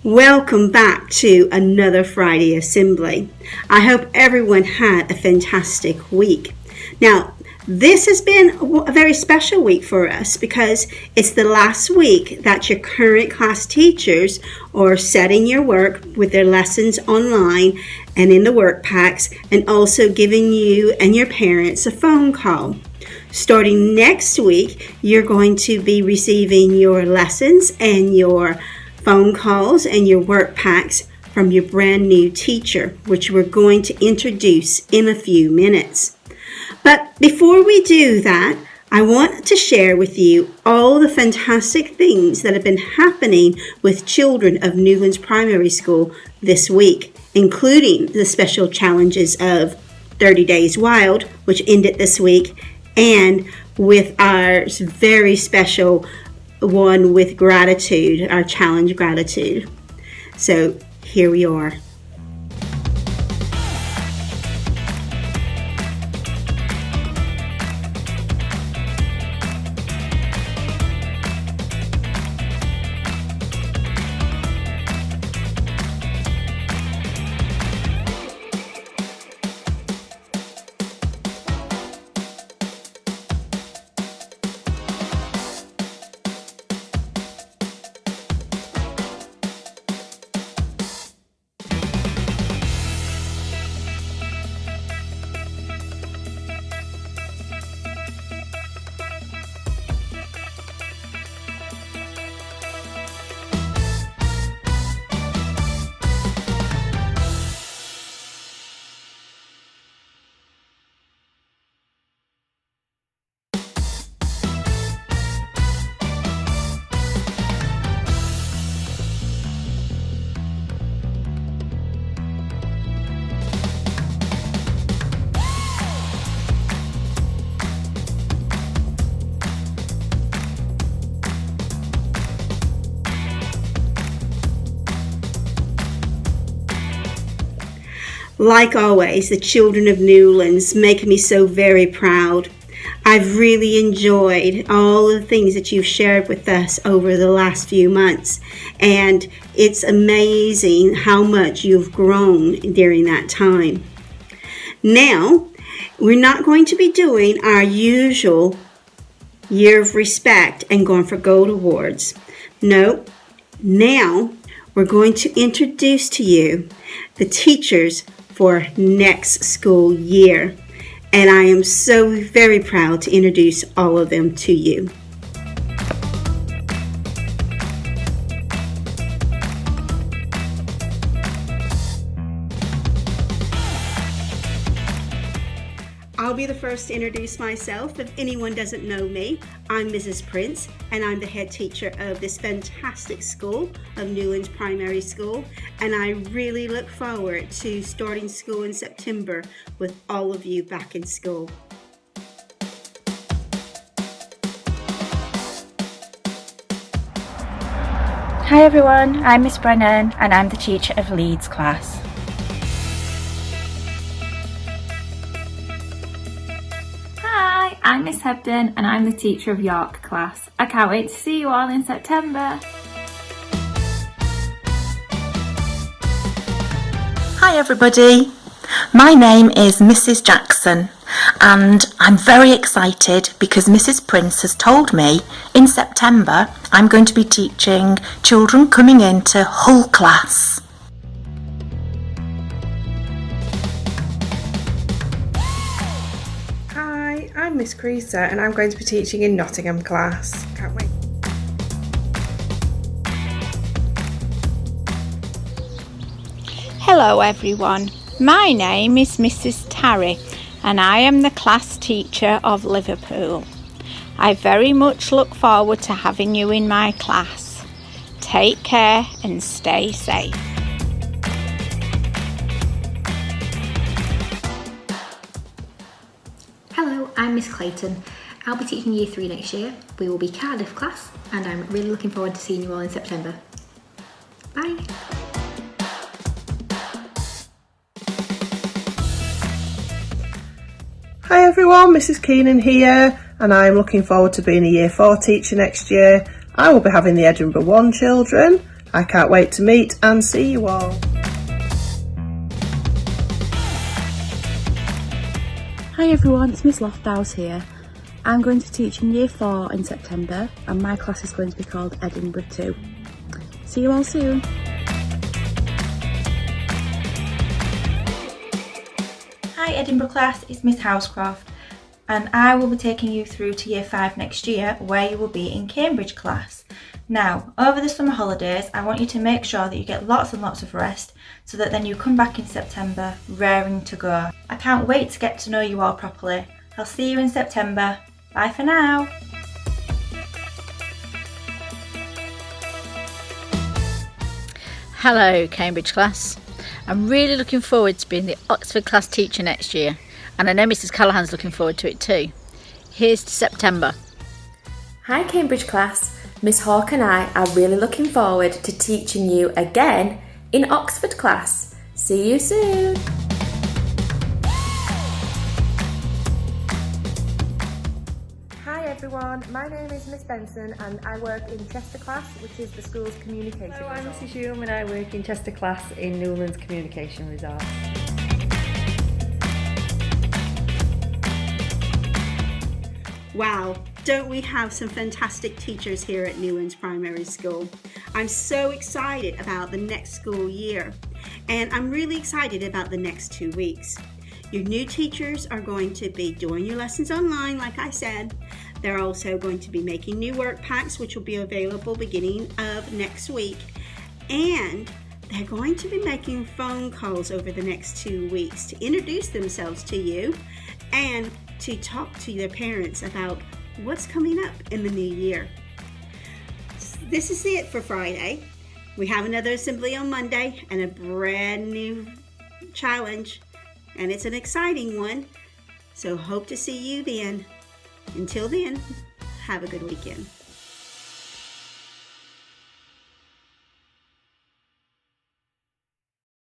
Welcome back to another Friday Assembly. I hope everyone had a fantastic week. Now, this has been a very special week for us because it's the last week that your current class teachers are setting your work with their lessons online and in the work packs, and also giving you and your parents a phone call. Starting next week, you're going to be receiving your lessons and your phone calls and your work packs from your brand new teacher, which we're going to introduce in a few minutes. But before we do that, I want to share with you all the fantastic things that have been happening with children of Newlands Primary School this week, including the special challenges of 30 Days Wild, which ended this week, and with our very special one with gratitude, our challenge gratitude. So here we are. Like always, the children of Newlands make me so very proud. I've really enjoyed all the things that you've shared with us over the last few months, and it's amazing how much you've grown during that time. Now, we're not going to be doing our usual Year of Respect and going for gold awards. No, now we're going to introduce to you the teachers for next school year, and I am so very proud to introduce all of them to you. I'll be the first to introduce myself. If anyone doesn't know me, I'm Mrs. Prince, and I'm the head teacher of this fantastic school of Newlands Primary School, and I really look forward to starting school in September with all of you back in school. Hi everyone, I'm Miss Brennan and I'm the teacher of Leeds class. Hi, I'm Miss Hebden and I'm the teacher of York class. I can't wait to see you all in September. Hi everybody, my name is Mrs. Jackson and I'm very excited because Mrs. Prince has told me in September I'm going to be teaching children coming into Hull class. Hi, I'm Miss Creaser and I'm going to be teaching in Nottingham class. Can't wait. Hello everyone, my name is Mrs. Tarry and I am the class teacher of Liverpool. I very much look forward to having you in my class. Take care and stay safe. Hello, I'm Miss Clayton. I'll be teaching Year 3 next year. We will be Cardiff class and I'm really looking forward to seeing you all in September. Bye! Hi everyone, Mrs. Keenan here, and I'm looking forward to being a Year 4 teacher next year. I will be having the Edinburgh 1 children, I can't wait to meet and see you all. Hi everyone, it's Miss Lofthouse here. I'm going to teach in Year 4 in September and my class is going to be called Edinburgh 2. See you all soon. Hi Edinburgh class, it's Miss Housecroft and I will be taking you through to Year 5 next year where you will be in Cambridge class. Now, over the summer holidays, I want you to make sure that you get lots and lots of rest so that then you come back in September raring to go. I can't wait to get to know you all properly. I'll see you in September. Bye for now. Hello Cambridge class. I'm really looking forward to being the Oxford class teacher next year and I know Mrs Callahan's looking forward to it too. Here's to September. Hi Cambridge class. Miss Hawke and I are really looking forward to teaching you again in Oxford class. See you soon! Hi everyone, my name is Miss Benson and I work in Chester class, which is the school's communication Hello, I'm resource. Mrs Hume and I work in Chester class in Newlands Communication Resource. Wow, don't we have some fantastic teachers here at Newlands Primary School? I'm so excited about the next school year, and I'm really excited about the next 2 weeks. Your new teachers are going to be doing your lessons online, like I said. They're also going to be making new work packs, which will be available beginning of next week. And they're going to be making phone calls over the next 2 weeks to introduce themselves to you and to talk to their parents about what's coming up in the new year. This is it for Friday. We have another assembly on Monday and a brand new challenge, and it's an exciting one. So hope to see you then. Until then, have a good weekend.